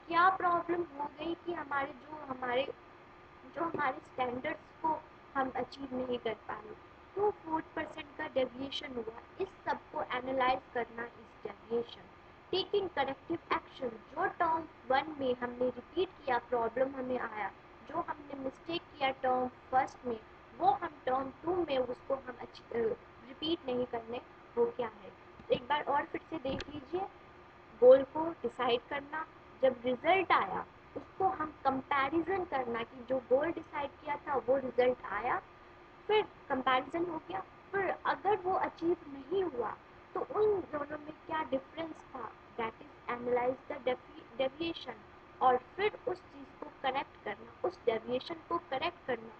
क्या प्रॉब्लम हो गई कि हमारे स्टैंडर्ड्स को हम अचीव नहीं कर पाए, तो 4% का डेविएशन हुआ। इस सब को एनालाइज करना इस डेविएशन। Taking corrective action. जो टर्म 1 में हमने रिपीट किया, प्रॉब्लम हमें आया, जो हमने मिस्टेक किया टर्म फर्स्ट में, वो हम टर्म 2 में उसको हम रिपीट नहीं करने, वो क्या है। एक बार और फिर से देख लीजिए, गोल को डिसाइड करना, जब रिजल्ट आया उसको हम कंपैरिजन करना कि जो गोल डिसाइड किया था वो रिजल्ट आया, फिर कंपैरिजन हो गया, फिर अगर वो अचीव नहीं हुआ तो उन दोनों में क्या डिफरेंस था, that is analyse the deviation, और फिर उस चीज़ को करेक्ट करना, उस डेविएशन को करेक्ट करना।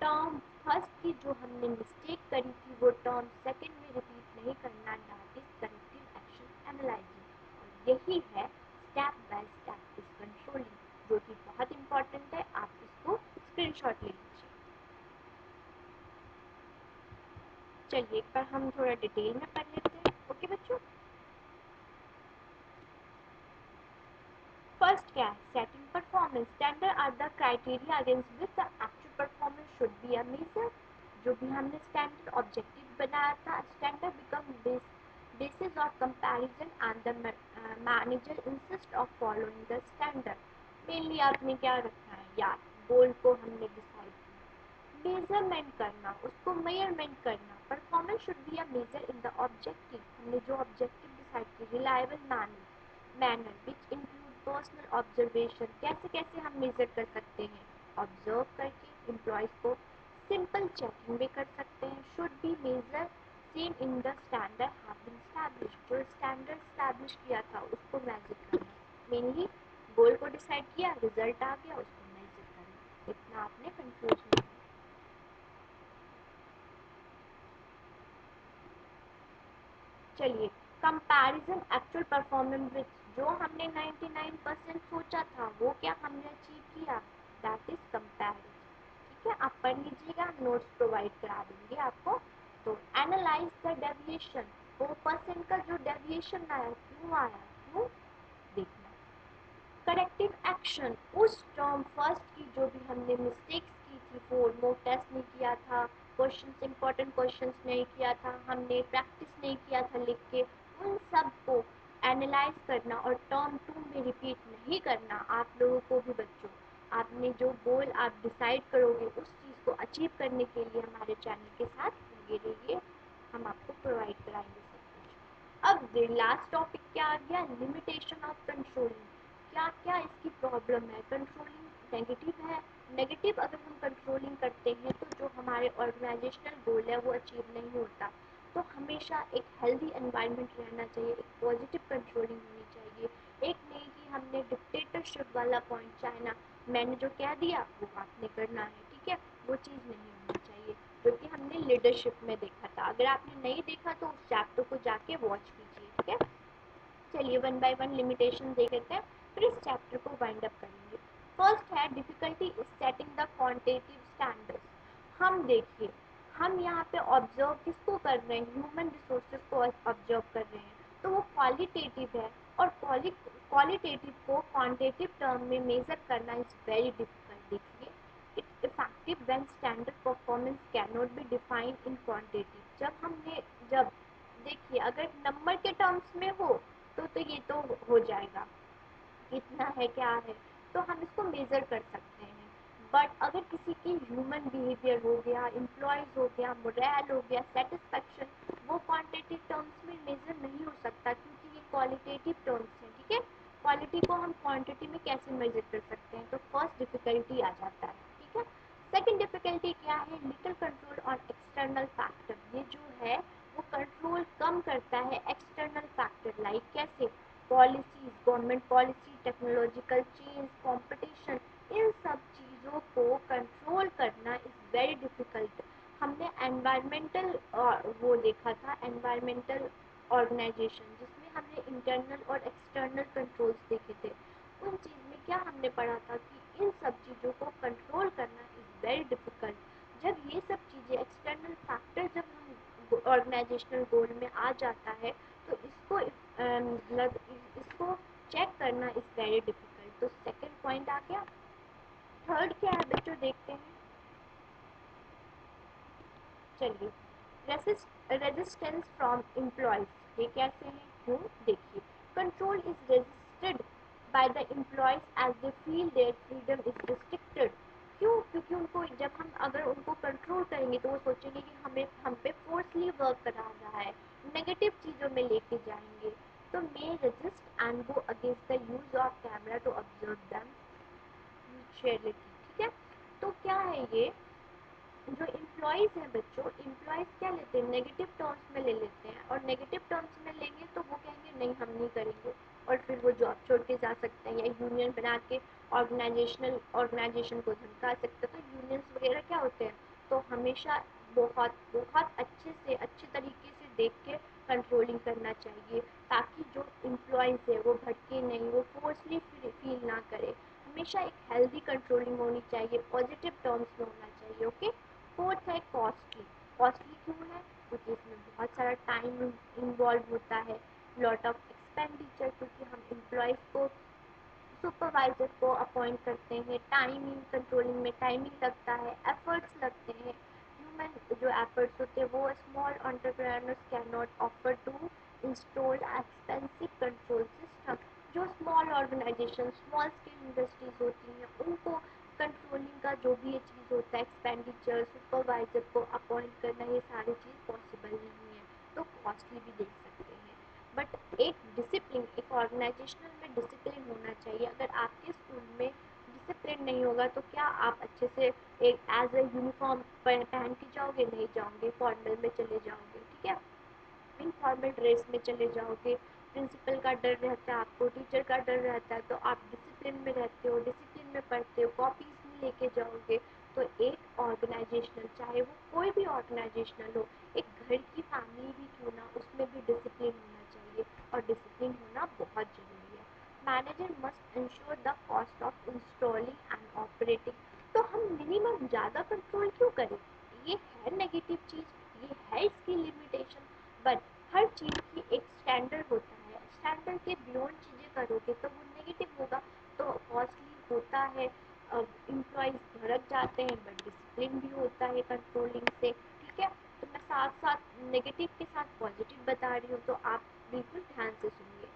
टर्म फर्स्ट की जो हमने मिस्टेक करी थी वो टर्म सेकंड में रिपीट नहीं करना, that is corrective action analysing. यही है स्टेप बाय स्टेप इस कंट्रोलिंग, जो कि बहुत इंपॉर्टेंट है, आप इसको स्क्रीनशॉट ले लीजिए। चलिए एक बार हम थोड़ा डिटेल में पढ़ लेते हैं। ओके बच्चों, फर्स्ट क्या है, setting performance. Standard are the criteria against which the actual performance should be a measure. जो भी हमने स्टैंडर्ड ऑब्जेक्टिव बनाया था, standard become basis of comparison and the manager insist of following the standard। Mainly आपने क्या रखा है यार, गोल को हमने डिसाइड किया, मेजरमेंट करना, उसको मेजरमेंट करना। Performance should be a measure in the objective. हमने जो ऑब्जेक्टिव डिसाइड की, reliable manner which include personal observation. कैसे कैसे हम मेजर कर सकते हैं, ऑब्जर्व करके एम्प्लॉयज को सिंपल चेकिंग भी कर सकते हैं। Should be measure same in the standard have been establish. जो स्टैंडर्ड एस्टैब्लिश किया था उसको मेजर करना, मेनली गोल को डिसाइड किया, रिजल्ट आ गया, उसको मेजर करना। इतना आपने कंफ्यूज नहीं। चलिए, कंपैरिजन एक्चुअल परफॉर्मेंस विथ। जो हमने 99% सोचा था वो क्या हमने अचीव किया, दैट इज कंपैरिजन। ठीक है, आप पढ़ लीजिएगा, नोट्स प्रोवाइड करा देंगे आपको। तो एनालाइज द डेविएशन। 4% का जो डेविएशन आया, क्यों आया, क्यों देखना। Corrective action. उस टर्म फर्स्ट की जो भी हमने मिस्टेक्स की थी, वो मॉक टेस्ट नहीं किया था, क्वेश्चंस, इंपॉर्टेंट क्वेश्चंस नहीं किया था, हमने प्रैक्टिस नहीं किया था लिख के, उन सब को एनालाइज करना और टर्म 2 में रिपीट नहीं करना। आप लोगों को भी बच्चों, आपने जो गोल आप डिसाइड करोगे उस चीज़ को अचीव करने के लिए हमारे चैनल के साथ लगे रहिए, हम आपको प्रोवाइड कराएंगे सब कुछ। अब लास्ट टॉपिक क्या आ गया, लिमिटेशन ऑफ कंट्रोलिंग। क्या क्या इसकी प्रॉब्लम है, कंट्रोलिंग नेगेटिव है। नेगेटिव अगर हम कंट्रोलिंग करते हैं तो जो हमारे ऑर्गेनाइजेशनल गोल है वो अचीव नहीं होता। तो हमेशा एक हेल्दी एनवायरनमेंट रहना चाहिए, एक पॉजिटिव कंट्रोलिंग होनी चाहिए। एक नहीं कि हमने डिक्टेटरशिप वाला पॉइंट, चाइना मैंने जो कह दिया वो आपने करना है, ठीक है, वो चीज़ नहीं होनी चाहिए, जो कि हमने लीडरशिप में देखा था। अगर आपने नहीं देखा तो उस चैप्टर को जाके वॉच कीजिए, ठीक है। चलिए वन बाय वन लिमिटेशन देख लेते हैं, फिर इस चैप्टर को वाइंड अप करेंगे। फर्स्ट है difficulty is setting the quantitative standards. हम देखिए, हम यहाँ पे ऑब्जर्व किसको कर रहे हैं, ह्यूमन रिसोर्सेज को ऑब्जर्व कर रहे हैं। तो वो क्वालिटेटिव है, और क्वालिटेटिव को क्वांटिटेटिव टर्म में मेजर करना इज वेरी डिफिकल्ट। देखिए, it's effective when standard performance can not be defined in quantity. जब देखिए, अगर नंबर के टर्म्स में हो तो ये तो हो जाएगा, कितना है क्या है, तो हम इसको मेजर कर सकते हैं। बट अगर किसी की ह्यूमन बिहेवियर हो गया, एम्प्लॉयज हो गया, मोरल हो गया, सेटिस्फेक्शन, वो क्वांटिटेटिव टर्म्स में मेजर नहीं हो सकता, क्योंकि ये क्वालिटेटिव टर्म्स हैं। ठीक है, क्वालिटी को हम क्वांटिटी में कैसे मेजर कर सकते हैं, तो फर्स्ट डिफिकल्टी आ जाता है। ठीक है, सेकेंड डिफिकल्टी क्या है, little control on external factor. ये जो है वो कंट्रोल कम करता है एक्सटर्नल फैक्टर, लाइक कैसे, policies, government policy, technological change, competition, इन सब चीज़ों को कंट्रोल करना इज वेरी डिफिकल्ट। हमने एनवायरमेंटल वो देखा था, एनवायरमेंटल ऑर्गेनाइजेशन, जिसमें हमने इंटरनल और एक्सटर्नल कंट्रोल्स देखे थे। उन चीज़ में क्या हमने पढ़ा था कि इन सब चीज़ों को कंट्रोल करना इज वेरी डिफिकल्ट। जब ये सब चीज़ें, एक्सटर्नल फैक्टर जब हम ऑर्गेनाइजेशनल गोल में आ जाता है, तो इसको चेक करना इज वेरी डिफिकल्ट। तो सेकंड पॉइंट आ गया। थर्ड क्या है बच्चों, देखते हैं। चलिए, रेजिस्टेंस फ्रॉम एम्प्लॉयज, ये कैसे हैं, क्यों, देखिए, control is resisted by the employees as they feel their freedom is restricted. क्यों, क्योंकि उनको, जब हम अगर उनको कंट्रोल करेंगे तो वो सोचेंगे कि हमें हम पे फोर्सली वर्क करा रहा है, नेगेटिव चीज़ों में लेके जाएंगे। तो may resist and go against the use of camera to observe them mutuality. ठीक है, तो क्या है ये, जो एम्प्लॉयज़ हैं बच्चों, एम्प्लॉयज़ क्या लेते हैं, नेगेटिव टर्म्स में ले लेते हैं, और नेगेटिव टर्म्स में लेंगे तो वो कहेंगे नहीं हम नहीं करेंगे, और फिर वो जॉब छोड़ के जा सकते हैं, या यूनियन बना के ऑर्गेनाइजेशन को धमका सकते हैं। तो यूनियंस वगैरह क्या होते हैं, तो हमेशा बहुत बहुत अच्छे तरीके से देख के कंट्रोलिंग करना चाहिए, ताकि जो एम्प्लॉयज़ है वो भटके नहीं, वो फोर्सली फील ना करे। हमेशा एक हेल्दी कंट्रोलिंग होनी चाहिए, पॉजिटिव टर्म्स में होना चाहिए। ओके, फोर्थ है कॉस्टली। कॉस्टली क्यों है, क्योंकि इसमें बहुत सारा टाइम इन्वॉल्व होता है, लॉट ऑफ एक्सपेंडिचर, क्योंकि हम एम्प्लॉयज़ को, सुपरवाइजर को अपॉइंट करते हैं, टाइमिंग, कंट्रोलिंग में टाइमिंग लगता है, एफर्ट्स लगते हैं, ह्यूमन जो एफर्ट्स होते हैं, वो small entrepreneurs can not offer to install expensive control system. जो small organisation, small scale industries होती हैं, उनको कंट्रोलिंग का जो भी ये चीज़ होता है, एक्सपेंडिचर, सुपरवाइजर को अपॉइंट करना, ये सारी चीज़ पॉसिबल नहीं है, तो कॉस्टली भी देख सकते हैं। बट एक डिसिप्लिन, एक ऑर्गेनाइजेशनल में डिसिप्लिन होना चाहिए। अगर आपके स्कूल में डिसिप्लिन नहीं होगा तो क्या आप अच्छे से एक एज ए यूनिफॉर्म पहन के जाओगे, नहीं जाओगे, फॉर्मल में चले जाओगे। ठीक है, इनफॉर्मल ड्रेस में चले जाओगे, प्रिंसिपल का डर रहता है आपको, टीचर का डर रहता है, तो आप डिसिप्लिन में रहते हो, डिसिप्लिन में पढ़ते हो, कॉपीज नहीं लेके जाओगे। तो एक ऑर्गेनाइजेशनल, चाहे वो कोई भी ऑर्गेनाइजेशनल हो, एक घर की फैमिली भी क्यों ना, उसमें भी डिसिप्लिन होना चाहिए, और डिसिप्लिन होना बहुत ज़रूरी है। Manager must ensure the cost of installing and operating. तो हम मिनिमम ज़्यादा कंट्रोल क्यों करें, ये है नेगेटिव चीज़, ये है इसकी लिमिटेशन। बट हर चीज़ की एक स्टैंडर्ड होता है, स्टैंडर्ड के बियॉन्ड चीज़ें करोगे तो वो नेगेटिव होगा, तो कॉस्टली होता है। एम्प्लॉयज़ भड़क जाते हैं, बट डिसिप्लिन भी होता है कंट्रोलिंग से। ठीक है, तो मैं साथ साथ नेगेटिव के साथ पॉजिटिव बता रही हूँ, तो आप बिल्कुल ध्यान से सुनिए।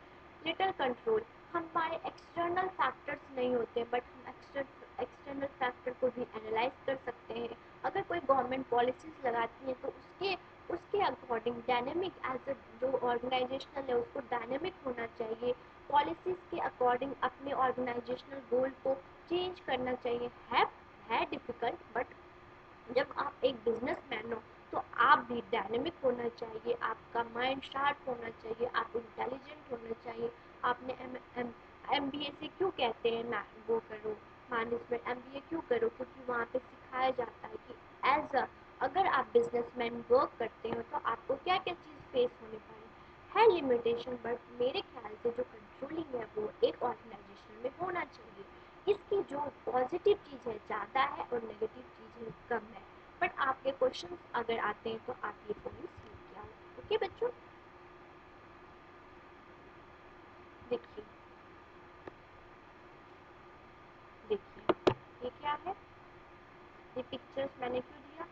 लिटिल कंट्रोल, हमारे एक्सटर्नल फैक्टर्स नहीं होते, बट हम एक्सटर्नल फैक्टर को भी एनालाइज कर सकते हैं। अगर कोई गवर्नमेंट पॉलिसीज लगाती है तो उसके अकॉर्डिंग डायनेमिक, एज अ जो ऑर्गेनाइजेशनल है उसको डायनेमिक होना चाहिए, पॉलिसीज के अकॉर्डिंग अपने ऑर्गेनाइजेशनल गोल को चेंज करना चाहिए। है डिफ़िकल्ट, बट जब आप एक बिजनेसमैन हो तो आप भी डायनेमिक होना चाहिए, आपका माइंड शार्प होना चाहिए, आप इंटेलिजेंट होना चाहिए। आपने एम बी ए से क्यों कहते हैं ना वो करो, मैनेजमेंट एम बी ए क्यों करो, क्योंकि वहाँ पे सिखाया जाता है कि एज अ, अगर आप बिजनेसमैन वर्क करते हो तो आपको क्या क्या चीज़ फेस होने पाए, है लिमिटेशन, बट मेरे ख्याल से जो कंट्रोलिंग है वो एक ऑर्गेनाइजेशन में होना चाहिए। इसकी जो पॉजिटिव चीज़ है ज़्यादा है और नेगेटिव चीज़ है कम है। बट आपके क्वेश्चंस अगर आते हैं तो आप ये पॉइंट्स लिख के आओ। ओके बच्चों। मैंने क्यों दिया?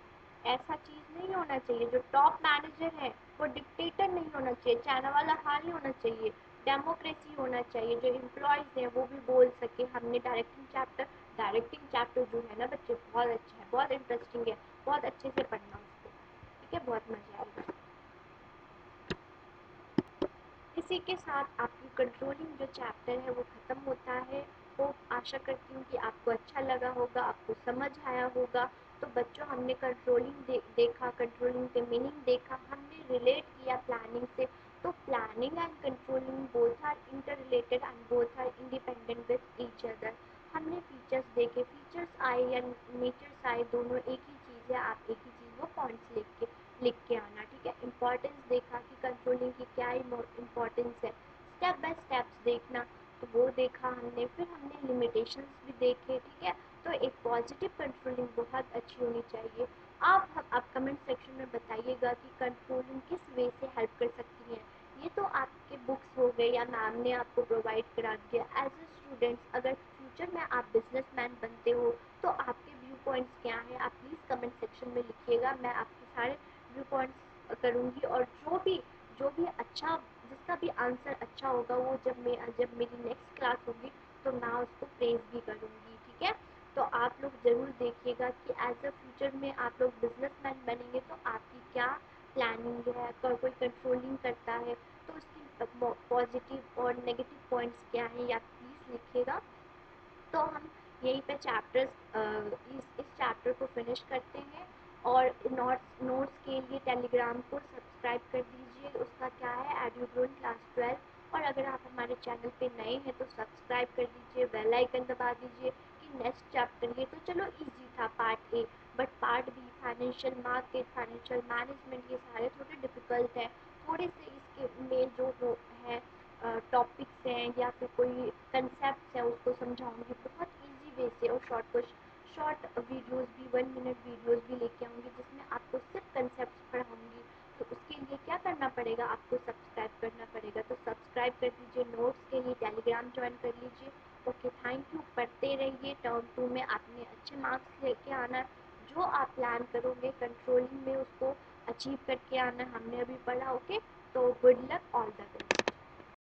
ऐसा चीज़ नहीं होना चाहिए। जो टॉप मैनेजर है वो डिक्टेटर नहीं होना चाहिए, चाइना वाला हाल नहीं होना चाहिए, डेमोक्रेसी होना चाहिए। जो एम्प्लॉयज़ हैं वो भी बोल सके। हमने डायरेक्टिंग चैप्टर जो है ना बच्चे बहुत अच्छा है, बहुत इंटरेस्टिंग है, बहुत अच्छे से पढ़ना उसको, ठीक है, बहुत मज़ा आएगा। इसी के साथ आपकी कंट्रोलिंग जो चैप्टर है वो ख़त्म होता है। तो आशा करती हूँ कि आपको अच्छा लगा होगा, आपको समझ आया होगा। तो बच्चों हमने कंट्रोलिंग देखा, कंट्रोलिंग के मीनिंग देखा, हमने रिलेट किया प्लानिंग से। तो planning and controlling both are interrelated and both are independent with each other. हमने फीचर्स देखे, फीचर्स आए या नेचर्स आए, दोनों एक ही चीज़ है। आप एक ही चीज़ वो पॉइंट्स लिख के आना, ठीक है। इंपॉर्टेंस देखा कि कंट्रोलिंग की क्या इंपॉर्टेंस है, स्टेप बाय स्टेप्स देखना, तो वो देखा हमने। फिर हमने लिमिटेशंस भी देखे, ठीक है। तो एक पॉजिटिव कंट्रोलिंग बहुत अच्छी होनी चाहिए। आप कमेंट सेक्शन में बताइएगा कि कंट्रोलिंग किस वे से हेल्प कर सकती है। ये तो आपके बुक्स हो गए या मैम ने आपको प्रोवाइड करा दिया। एज ए स्टूडेंट्स अगर फ्यूचर में आप बिजनेसमैन बनते हो तो आपके व्यू पॉइंट्स क्या हैं, आप प्लीज़ कमेंट सेक्शन में लिखिएगा। मैं आपके सारे व्यू पॉइंट्स करूँगी, और जो भी अच्छा, जिसका भी आंसर अच्छा होगा वो जब मेरी नेक्स्ट क्लास होगी तो मैं उसको प्रेज़ भी करूँगी, ठीक है। तो आप लोग ज़रूर देखिएगा कि एज अ फ्यूचर में आप लोग बिजनेसमैन बनेंगे तो आपकी क्या प्लानिंग है। अगर कोई कंट्रोलिंग करता है तो उसकी पॉजिटिव और नेगेटिव पॉइंट्स क्या हैं, या प्लीज़ लिखिएगा। तो हम यहीं पे इस चैप्टर को फिनिश करते हैं। और नोट्स के लिए टेलीग्राम को सब्सक्राइब कर दीजिए। उसका क्या है, एड्यूग्रोन क्लास 12। और अगर आप हमारे चैनल पे नए हैं तो सब्सक्राइब कर दीजिए, बेल आइकन दबा दीजिए कि नेक्स्ट चैप्टर, ये तो चलो इजी था part A, but part be financial market, financial management, ये सारे थोड़े डिफ़िकल्ट हैं। थोड़े से इसके में जो वो है टॉपिक्स हैं या फिर कोई कंसेप्ट है उसको समझाऊंगी बहुत इजी वे से। और शॉर्ट वीडियोस भी, 1 मिनट वीडियोस भी लेके आऊँगी जिसमें आपको सिर्फ कंसेप्ट पढ़ाऊँगी। तो उसके लिए क्या करना पड़ेगा, आपको सब्सक्राइब करना पड़ेगा। तो सब्सक्राइब कर दीजिए, नोट्स के लिए टेलीग्राम ज्वाइन कर लीजिए। Okay, thank you. पढ़ते रहिए। टर्म 2 में आपने अच्छे मार्क्स लेके आना। जो आप प्लान करोगे कंट्रोलिंग में उसको अचीव करके आना। हमने अभी पढ़ा, ओके। तो good luck, all the best.